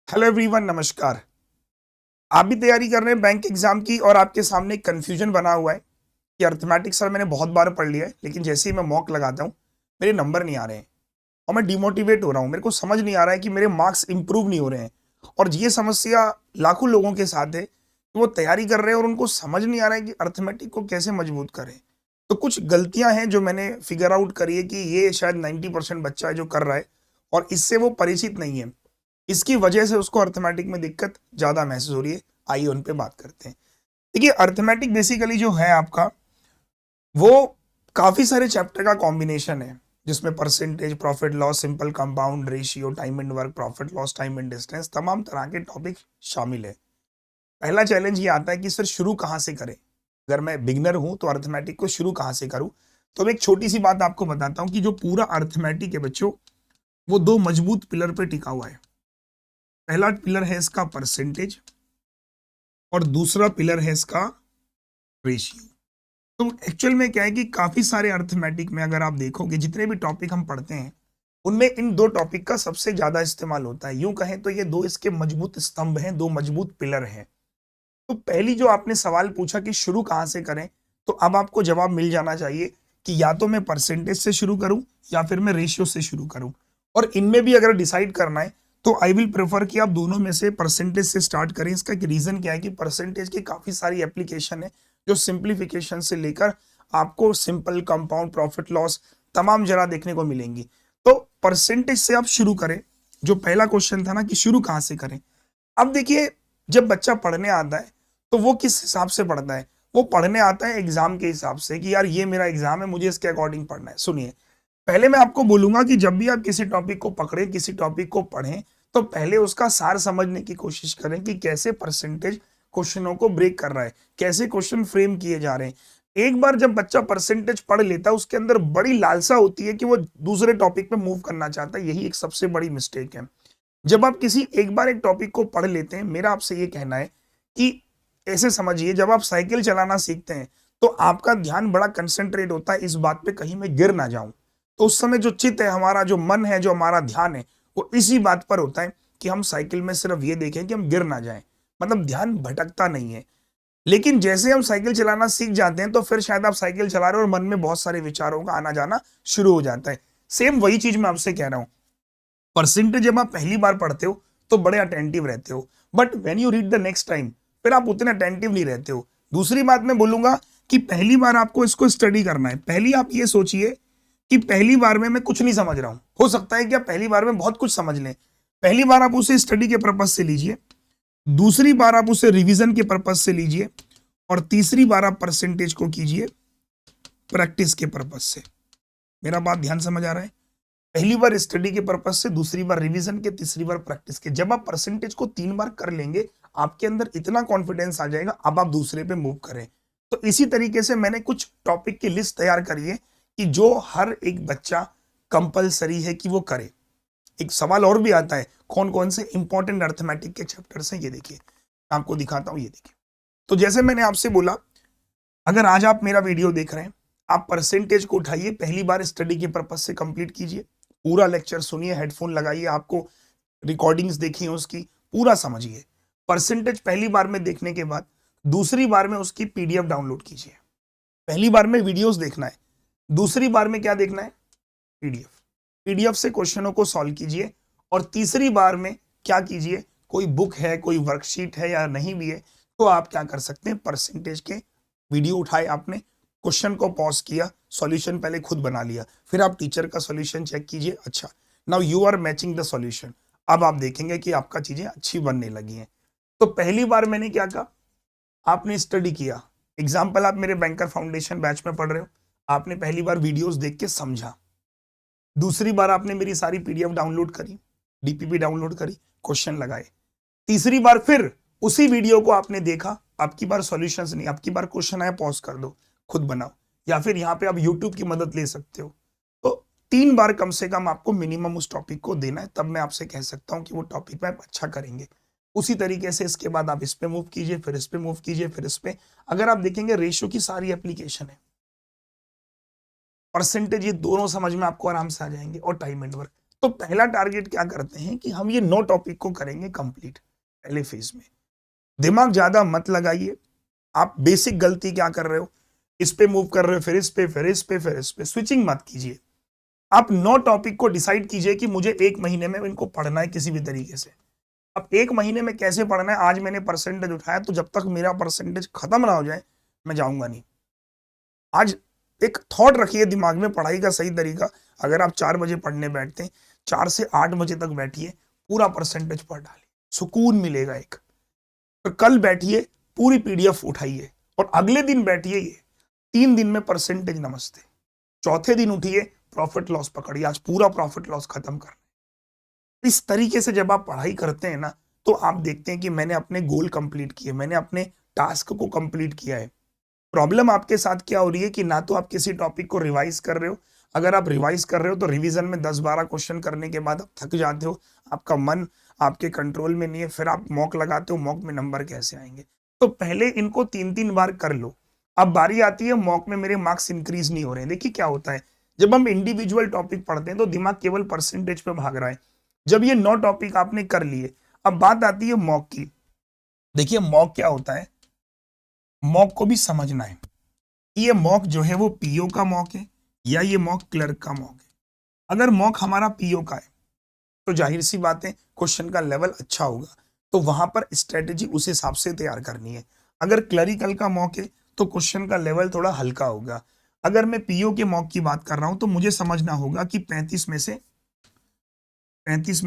Hello everyone, नमस्कार। आप भी तैयारी कर रहे हैं बैंक एग्जाम की और आपके सामने एक कंफ्यूजन बना हुआ है कि अर्थमेटिक्स सर मैंने बहुत बार पढ़ लिया है, लेकिन जैसे ही मैं मॉक लगाता हूँ मेरे नंबर नहीं आ रहे हैं और मैं डिमोटिवेट हो रहा हूँ। मेरे को समझ नहीं आ रहा है कि मेरे मार्क्स इंप्रूव नहीं हो रहे हैं। और ये समस्या लाखों लोगों के साथ है कि वो तैयारी कर रहे हैं और उनको समझ नहीं आ रहा है कि अर्थमेटिक को कैसे मजबूत करें। तो कुछ गलतियां हैं जो मैंने फिगर आउट करी है कि ये शायद 90% बच्चा है जो कर रहा है और इससे वो परिचित नहीं है। इसकी वजह से उसको अर्थमेटिक में दिक्कत ज्यादा महसूस हो रही है। आइए उन पे बात करते हैं। देखिए, अर्थमेटिक बेसिकली जो है आपका, वो काफी सारे चैप्टर का कॉम्बिनेशन है जिसमें percentage, profit loss, simple compound, ratio, time and work, profit loss, time and distance, तमाम तरह के टॉपिक शामिल है। पहला चैलेंज ये आता है कि सर शुरू कहाँ से करें। अगर मैं बिगनर हूं तो अर्थमेटिक को शुरू कहाँ से करूं। तो मैं एक छोटी सी बात आपको बताता हूं कि जो पूरा अर्थमेटिक है बच्चों, वो दो मजबूत पिलर पे टिका हुआ है। पहला पिलर है इसका परसेंटेज और दूसरा पिलर है इसका रेशियो। तो एक्चुअल में क्या है कि काफी सारे अर्थमेटिक में अगर आप देखोगे जितने भी टॉपिक हम पढ़ते हैं उनमें इन दो टॉपिक का सबसे ज्यादा इस्तेमाल होता है। यूं कहें तो ये दो इसके मजबूत स्तंभ हैं, दो मजबूत पिलर हैं। तो पहली जो आपने सवाल पूछा कि शुरू कहां से करें, तो अब आपको जवाब मिल जाना चाहिए कि या तो मैं परसेंटेज से शुरू करूं या फिर मैं रेशियो से शुरू करूं। और इनमें भी अगर डिसाइड करना है तो आई विल प्रेफर कि आप दोनों में से परसेंटेज से स्टार्ट करें। इसका एक रीजन क्या है कि परसेंटेज की काफी सारी एप्लीकेशन है जो सिंप्लीफिकेशन से लेकर आपको सिंपल, कंपाउंड, प्रॉफिट लॉस तमाम जरा देखने को मिलेंगी। तो परसेंटेज से आप शुरू करें। जो पहला क्वेश्चन था ना कि शुरू कहां से करें, अब देखिए, जब बच्चा पढ़ने आता है तो वो किस हिसाब से पढ़ता है। वो पढ़ने आता है एग्जाम के हिसाब से कि यार ये मेरा एग्जाम है, मुझे इसके अकॉर्डिंग पढ़ना है। सुनिए, पहले मैं आपको बोलूंगा कि जब भी आप किसी टॉपिक को पकड़े, किसी टॉपिक को पढ़ें, तो पहले उसका सार समझने की कोशिश करें कि कैसे परसेंटेज क्वेश्चनों को ब्रेक कर रहा है, कैसे क्वेश्चन फ्रेम किए जा रहे हैं। एक बार जब बच्चा परसेंटेज पढ़ लेता है उसके अंदर बड़ी लालसा होती है कि वो दूसरे टॉपिक पे मूव करना चाहता है। यही एक सबसे बड़ी मिस्टेक है। जब आप किसी एक बार एक टॉपिक को पढ़ लेते हैं, मेरा आपसे ये कहना है कि ऐसे समझिए, जब आप साइकिल चलाना सीखते हैं तो आपका ध्यान बड़ा कंसंट्रेट होता है इस बात पे कहीं मैं गिर ना जाऊं। तो उस समय जो चित्त है हमारा, जो मन है, जो हमारा ध्यान है, वो इसी बात पर होता है कि हम साइकिल में सिर्फ ये देखें कि हम गिर ना जाएं। मतलब ध्यान भटकता नहीं है। लेकिन जैसे हम साइकिल चलाना सीख जाते हैं तो फिर शायद आप साइकिल चला रहे हो और मन में बहुत सारे विचारों का आना जाना शुरू हो जाता है। सेम वही चीज मैं आपसे कह रहा हूं। परसेंटेज जब आप पहली बार पढ़ते हो तो बड़े अटेंटिव रहते हो, but when you read the next time फिर आप उतने अटेंटिव नहीं रहते हो। दूसरी बात मैं बोलूंगा कि पहली बार आपको इसको स्टडी करना है। पहली आप ये सोचिए कि पहली बार में मैं कुछ नहीं समझ रहा हूं। हो सकता है कि आप पहली बार में बहुत कुछ समझ लें। पहली बार आप उसे स्टडी के पर्पज से लीजिए, दूसरी बार आप उसे रिवीजन के पर्पज से लीजिए और तीसरी बार आप परसेंटेज को कीजिए प्रैक्टिस के पर्पज से। मेरा बात ध्यान समझ आ रहा है? पहली बार स्टडी के पर्पज से, दूसरी बार रिवीजन के, तीसरी बार प्रैक्टिस के। जब आप परसेंटेज को 3 बार कर लेंगे आपके अंदर इतना कॉन्फिडेंस आ जाएगा, अब आप दूसरे पे मूव करें। तो इसी तरीके से मैंने कुछ टॉपिक की लिस्ट तैयार करी है कि जो हर एक बच्चा कंपलसरी है कि वो करे। एक सवाल और भी आता है, कौन कौन से इंपॉर्टेंट अर्थमेटिक के चैप्टर्स हैं, ये देखिए आपको दिखाता हूं, ये देखिए। तो जैसे मैंने आपसे बोला, अगर आज आप मेरा वीडियो देख रहे हैं, आप परसेंटेज को उठाइए, पहली बार स्टडी के पर्पज से कंप्लीट कीजिए, पूरा लेक्चर सुनिए, हेडफोन लगाइए, आपको रिकॉर्डिंग्स देखिए उसकी, पूरा समझिए। परसेंटेज पहली बार में देखने के बाद दूसरी बार में उसकी पीडीएफ डाउनलोड कीजिए। पहली बार में वीडियोस देखना है, दूसरी बार में क्या देखना है? पीडीएफ। पीडीएफ से क्वेश्चनों को सॉल्व कीजिए और तीसरी बार में क्या कीजिए, कोई बुक है, कोई वर्कशीट है या नहीं भी है तो आप क्या कर सकते हैं, परसेंटेज के वीडियो उठाए आपने, क्वेश्चन को पॉज किया, सॉल्यूशन पहले खुद बना लिया, फिर आप टीचर का सॉल्यूशन चेक कीजिए। अच्छा, now you are matching the solution. अब आप देखेंगे कि आपका चीजें अच्छी बनने लगी हैं। तो पहली बार मैंने क्या कहा, आपने स्टडी किया। एग्जाम्पल, आप मेरे बैंकर फाउंडेशन बैच में पढ़ रहे हो, आपने पहली बार वीडियोस देख के समझा। दूसरी बार आपने मेरी सारी पीडीएफ डाउनलोड करी, डीपीपी डाउनलोड करी, क्वेश्चन लगाए। तीसरी बार फिर उसी वीडियो को आपने देखा, आपकी बार सॉल्यूशंस नहीं, आपकी बार क्वेश्चन आया, पॉज कर दो, खुद बनाओ, या फिर यहाँ पे आप यूट्यूब की मदद ले सकते हो। तो 3 बार कम से कम आपको मिनिमम उस टॉपिक को देना है, तब मैं आपसे कह सकता हूँ कि वो टॉपिक में आप अच्छा करेंगे। उसी तरीके से इसके बाद आप इस पे मूव कीजिए, फिर इस पे मूव कीजिए, फिर इस पे। अगर आप देखेंगे रेशियो की सारी एप्लीकेशन है, परसेंटेज, ये दोनों समझ में आपको आराम से आ जाएंगे, और टाइम एंड वर्क। तो पहला टारगेट क्या करते हैं कि हम ये 9 टॉपिक को करेंगे कंप्लीट पहले फेज में। दिमाग ज्यादा मत लगाइए। आप बेसिक गलती क्या कर रहे हो, इस पे मूव कर रहे हो, फिर इस पे, फिर इस पे, फिर इस पे, स्विचिंग मत कीजिए। आप 9 टॉपिक को डिसाइड कीजिए कि मुझे 1 महीने में इनको पढ़ना है किसी भी तरीके से। अब 1 महीने में कैसे पढ़ना है, आज मैंने परसेंटेज उठाया तो जब तक मेरा परसेंटेज खत्म ना हो जाए मैं जाऊंगा नहीं। आज एक थॉट रखिए दिमाग में पढ़ाई का सही तरीका। अगर आप 4 बजे पढ़ने बैठते हैं, 4 से 8 बजे तक बैठिए, पूरा परसेंटेज पढ़ डालिए, सुकून मिलेगा एक। तो कल बैठिए, पूरी पीडीएफ उठाइए और अगले दिन बैठिए, ये 3 दिन में परसेंटेज नमस्ते। चौथे दिन उठिए, प्रॉफिट लॉस पकड़िए, आज पूरा प्रॉफिट लॉस खत्म करना। इस तरीके से जब आप पढ़ाई करते हैं ना, तो आप देखते हैं कि मैंने अपने गोल कंप्लीट किए, मैंने अपने टास्क को कंप्लीट किया है। प्रॉब्लम आपके साथ क्या हो रही है कि ना तो आप किसी टॉपिक को रिवाइज कर रहे हो। अगर आप रिवाइज कर रहे हो तो रिवीजन में 10-12 क्वेश्चन करने के बाद आप थक जाते हो, आपका मन आपके कंट्रोल में नहीं है, फिर आप मॉक लगाते हो, मॉक में नंबर कैसे आएंगे। तो पहले इनको 3-3 बार कर लो। अब बारी आती है मॉक में मेरे मार्क्स इंक्रीज नहीं हो रहे हैं। देखिए क्या होता है, जब हम इंडिविजुअल टॉपिक पढ़ते हैं तो दिमाग केवल परसेंटेज पे भाग रहा है। जब ये 9 टॉपिक आपने कर लिए, अब बात आती है मॉक की। देखिए मॉक क्या होता है, मॉक को भी समझना है। ये मॉक जो है वो पीओ का मॉक है या ये मॉक क्लर्क का मॉक है। अगर मॉक हमारा पीओ का है तो जाहिर सी बात है क्वेश्चन का लेवल अच्छा होगा, तो वहां पर स्ट्रेटेजी उस हिसाब से तैयार करनी है। अगर क्लरिकल का मॉक है तो क्वेश्चन का लेवल थोड़ा हल्का होगा। अगर मैं पीओ के मॉक की बात कर रहा हूं तो मुझे समझना होगा कि 35 में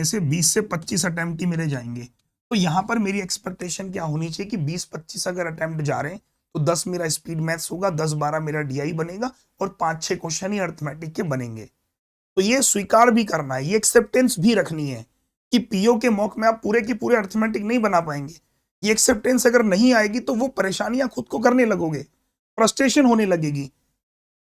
से 20 से 25 अटेम्प्ट ही मेरे जाएंगे। तो यहां पर मेरी एक्सपेक्टेशन क्या होनी चाहिए कि 20-25 अगर अटेम्प्ट जा रहे हैं तो 10 मेरा स्पीड मैथ्स होगा, 10-12 मेरा डीआई बनेगा और 5-6 क्वेश्चन ही अर्थमेटिक के बनेंगे। तो ये स्वीकार भी करना है, ये एक्सेप्टेंस भी रखनी है कि पीओ के मॉक में आप पूरे की पूरे अर्थमेटिक नहीं बना पाएंगे। ये एक्सेप्टेंस अगर नहीं आएगी तो वो परेशानियां खुद को करने लगोगे, फ्रस्ट्रेशन होने लगेगी।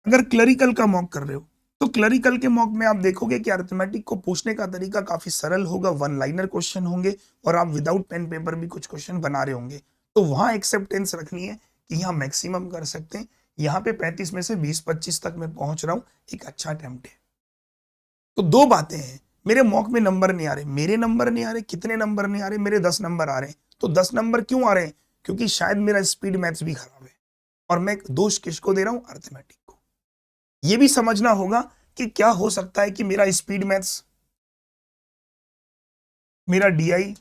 अगर क्लरिकल का मॉक कर रहे हो तो क्लरिकल के मॉक में आप देखोगे कि अर्थमेटिक को पूछने का तरीका काफी सरल होगा, 1 लाइनर क्वेश्चन होंगे और आप विदाउट पेन पेपर भी कुछ क्वेश्चन बना रहे होंगे। तो वहां एक्सेप्टेंस रखनी है कि यहाँ मैक्सिमम कर सकते हैं, यहाँ पे 35 में से 20-25 तक मैं पहुंच रहा हूँ, एक अच्छा अटेम्प्ट है। तो 2 बातें हैं, मेरे मॉक में नंबर नहीं आ रहे, मेरे नंबर नहीं आ रहे, कितने नंबर नहीं आ रहे, मेरे 10 नंबर आ रहे हैं। तो 10 नंबर क्यों आ रहे हैं, क्योंकि शायद मेरा स्पीड मैथ्स भी खराब है और मैं दोष किसको दे रहा हूं, अर्थमेटिक को। यह भी समझना होगा कि क्या हो सकता है कि मेरा स्पीड मैथ्स, मेरा डीआई,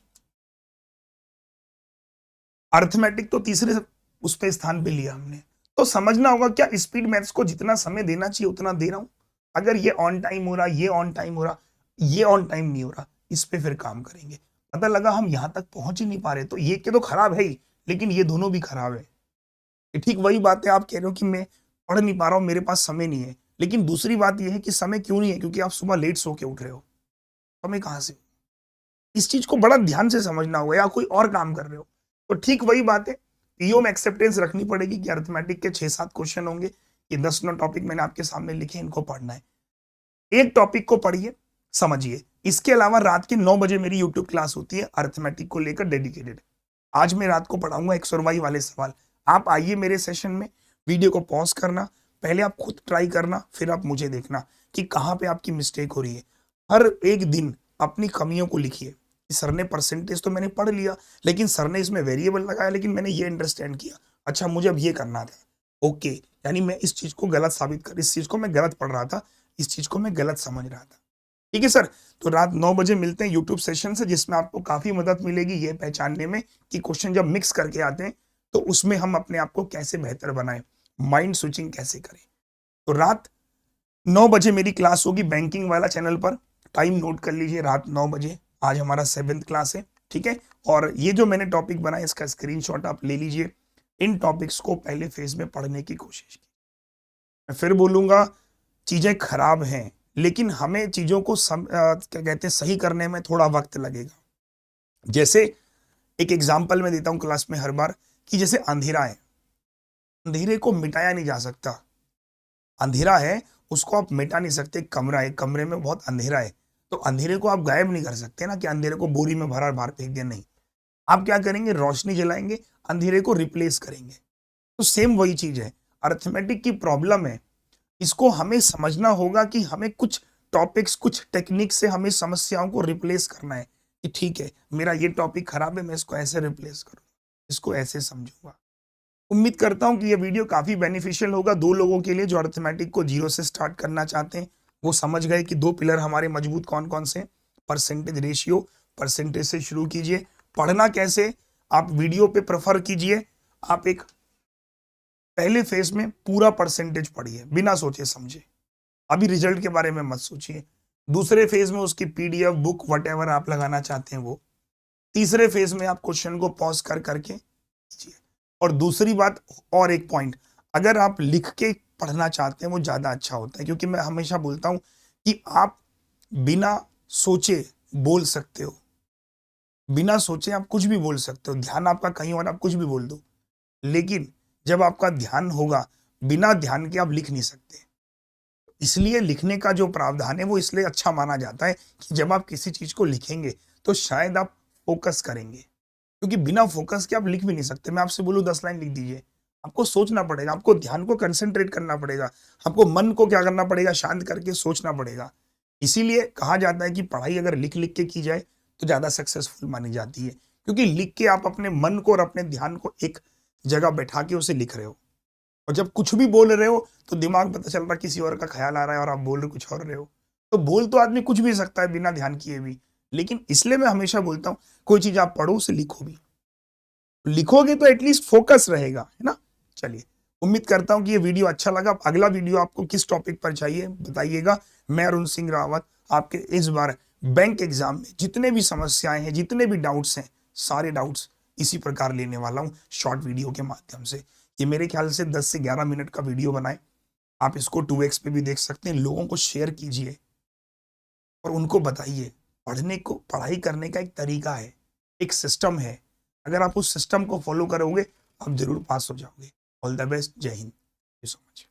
अर्थमेटिक तो तीसरे उस पे स्थान पे लिया हमने। तो समझना होगा क्या स्पीड मैथ्स को जितना समय देना चाहिए उतना दे रहा हूं। अगर ये ऑन टाइम हो रहा, ये ऑन टाइम हो रहा, ये ऑन टाइम नहीं हो रहा, इस पे फिर काम करेंगे। पता लगा हम यहां तक पहुंच ही नहीं पा रहे, तो ये के तो खराब है ही, लेकिन ये दोनों भी खराब है। ये ठीक वही बात है, आप कह रहे हो कि मैं पढ़ नहीं पा रहा हूं, मेरे पास समय नहीं है। लेकिन दूसरी बात यह है कि समय क्यों नहीं है, क्योंकि आप सुबह लेट सो के उठ रहे हो। समय कहां से, इस चीज को बड़ा ध्यान से समझना होगा, या कोई और काम कर रहे हो। तो ठीक वही बात है, पीओ में एक्सेप्टेंस रखनी पड़ेगी कि अरिथमेटिक के 6-7 क्वेश्चन होंगे, ये 10-9 टॉपिक मैंने आपके सामने लिखे, इनको पढ़ना है। एक टॉपिक को पढ़िए, समझिए। इसके अलावा रात के 9 बजे मेरी यूट्यूब क्लास होती है अरिथमेटिक को लेकर डेडिकेटेड। आज मैं रात को पढ़ाऊंगा एक्स और वाई वाले सवाल। आप आइए मेरे सेशन में, वीडियो को पॉज करना, पहले आप खुद ट्राई करना, फिर आप मुझे देखना कि कहाँ पे आपकी मिस्टेक हो रही है। हर एक दिन अपनी कमियों को लिखिए। सर ने परसेंटेज तो मैंने पढ़ लिया, लेकिन सर ने इसमें वेरिएबल लगाया, लेकिन मैंने ये अंडरस्टैंड किया, अच्छा मुझे अब ये करना था। ओके, यानी मैं इस चीज को गलत साबित कर, इस चीज को मैं गलत पढ़ रहा था, इस चीज को मैं गलत समझ रहा था। ठीक है सर, तो रात 9 बजे मिलते हैं यूट्यूब सेशन से, जिसमें आपको काफी मदद मिलेगी ये पहचानने में कि क्वेश्चन जब मिक्स करके आते हैं तो उसमें हम अपने आप को कैसे बेहतर बनाएं, माइंड स्विचिंग कैसे करें। तो रात 9 बजे मेरी क्लास होगी बैंकिंग वाला चैनल पर, टाइम नोट कर लीजिए, रात 9 बजे। आज हमारा 7th क्लास है, ठीक है। और ये जो मैंने टॉपिक बनाया इसका स्क्रीनशॉट आप ले लीजिए। इन टॉपिक्स को पहले फेज में पढ़ने की कोशिश की। मैं फिर बोलूंगा, चीजें खराब हैं, लेकिन हमें चीजों को क्या कहते हैं, सही करने में थोड़ा वक्त लगेगा। जैसे एक एग्जाम्पल मैं देता हूं क्लास में हर बार, कि जैसे अंधेरा है, अंधेरे को मिटाया नहीं जा सकता। अंधेरा है, उसको आप मिटा नहीं सकते। कमरा है, कमरे में बहुत अंधेरा है, तो अंधेरे को आप गायब नहीं कर सकते ना, कि अंधेरे को बोरी में भरा बाहर फेंक दिया, नहीं। आप क्या करेंगे, रोशनी जलाएंगे, अंधेरे को रिप्लेस करेंगे। तो सेम वही चीज है, अरिथमेटिक की प्रॉब्लम है, इसको हमें समझना होगा कि हमें कुछ टॉपिक्स, कुछ टेक्निक से हमें समस्याओं को रिप्लेस करना है कि ठीक है, मेरा ये टॉपिक खराब है, मैं इसको ऐसे रिप्लेस करूँ, इसको ऐसे समझूंगा। उम्मीद करता हूं कि ये वीडियो काफी बेनिफिशियल होगा 2 लोगों के लिए जो अरिथमेटिक को जीरो से स्टार्ट करना चाहते हैं। वो समझ गए कि 2 पिलर हमारे मजबूत कौन कौन से हैं। परसेंटेज रेशियो, परसेंटेज से शुरू कीजिए। पढ़ना कैसे, आप वीडियो पे प्रेफर कीजिए। आप एक पहले फेज में पूरा परसेंटेज पढ़िए बिना सोचे समझे, अभी रिजल्ट के बारे में मत सोचिए। दूसरे फेज में उसकी पीडीएफ, बुक, वट आप लगाना चाहते हैं वो। तीसरे फेज में आप क्वेश्चन को पॉज कर करके कीजिए। और दूसरी बात, और एक पॉइंट, अगर आप लिख के पढ़ना चाहते हैं वो ज्यादा अच्छा होता है, क्योंकि मैं हमेशा बोलता हूं कि आप बिना सोचे बोल सकते हो, बिना सोचे आप कुछ भी बोल सकते हो, ध्यान आपका कहीं और, आप कुछ भी बोल दो। लेकिन जब आपका ध्यान होगा, बिना ध्यान के आप लिख नहीं सकते। इसलिए लिखने का जो प्रावधान है वो इसलिए अच्छा माना जाता है कि जब आप किसी चीज को लिखेंगे तो शायद आप फोकस करेंगे, क्योंकि बिना फोकस के आप लिख भी नहीं सकते। मैं आपसे बोलूं 10 लाइन लिख दीजिए, आपको सोचना पड़ेगा, आपको ध्यान को कंसंट्रेट करना पड़ेगा, आपको मन को क्या करना पड़ेगा, शांत करके सोचना पड़ेगा। इसीलिए कहा जाता है कि पढ़ाई अगर लिख लिख के की जाए तो ज्यादा सक्सेसफुल मानी जाती है, क्योंकि लिख के आप अपने मन को और अपने ध्यान को एक जगह बैठा के उसे लिख रहे हो। और जब कुछ भी बोल रहे हो तो दिमाग पता चल रहा किसी और का ख्याल आ रहा है और आप बोल रहे कुछ और रहे हो। तो बोल तो आदमी कुछ भी सकता है बिना ध्यान किए भी, लेकिन इसलिए मैं हमेशा बोलता हूँ कोई चीज आप पढ़ो उसे लिखो भी, लिखोगे तो एटलीस्ट फोकस रहेगा, है ना। चलिए, उम्मीद करता हूं कि ये वीडियो अच्छा लगा। अगला वीडियो आपको किस टॉपिक पर चाहिए बताइएगा। मैं अरुण सिंह रावत आपके इस बार बैंक एग्जाम में जितने भी समस्याएं हैं, जितने भी डाउट्स हैं, सारे डाउट्स इसी प्रकार लेने वाला हूं शॉर्ट वीडियो के माध्यम से। ये मेरे ख्याल से 10 से 11 मिनट का वीडियो बनाए, आप इसको 2x पे भी देख सकते हैं। लोगों को शेयर कीजिए और उनको बताइए पढ़ने को, पढ़ाई करने का एक तरीका है, एक सिस्टम है। अगर आप उस सिस्टम को फॉलो करोगे आप जरूर पास हो जाओगे। ऑल द बेस्ट, जय Hind, thank you so much.